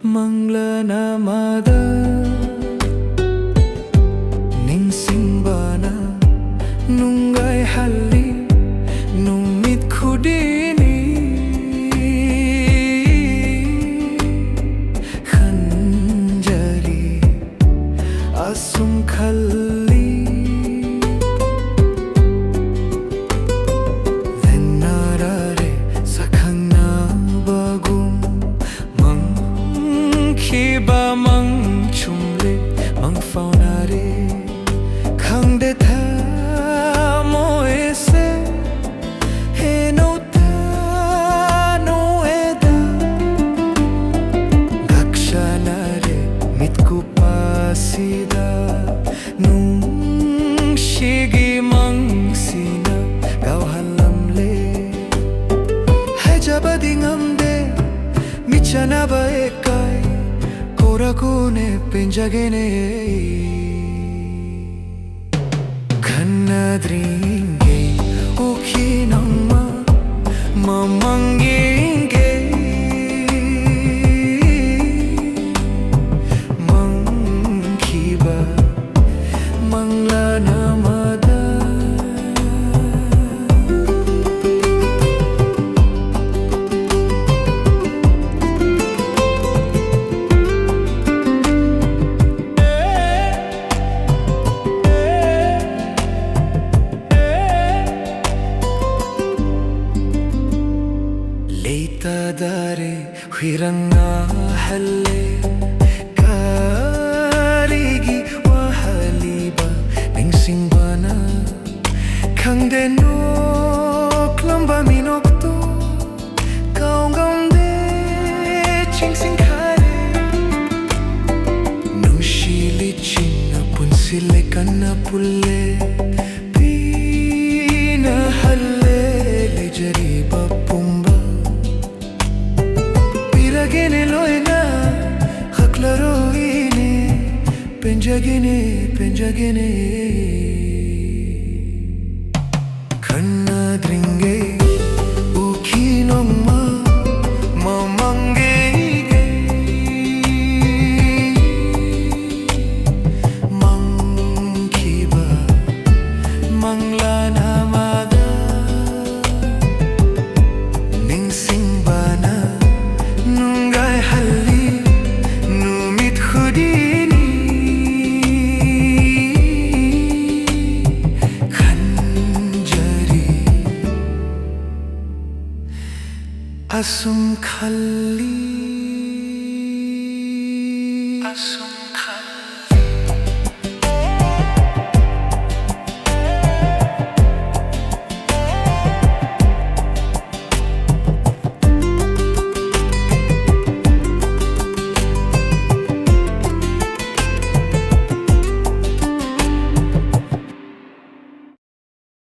Mangla namada Ningsingbana Nungay hali Numit khudini Khanjari Asum khalli Venarare Sakhangna bagum Khiba mang chumle mang faunare khangde tha moese he no ta no eda dakshanare mitku pasida nung shigi mang sina gauhalamle hai jabadingamde michana ba ekai Korakune penjagene Khanadringe Okhinamma Mamanginge Mangkhiba Mangla namada Dare Hiranga halle Karigi wahaliba Ningsingbana Khangde no klamba minokto Kaungamde chingsing khare Nushili china punsile kanna pulle Pina halle lejariba pumba Piragene loina Khaklaroine Penjagene Khanadringe Ukhinongma Mamangege Mangkhiba Mangla namada Ningsingbana Nungay hali Numit khudini Khanjari Asum khalli Asum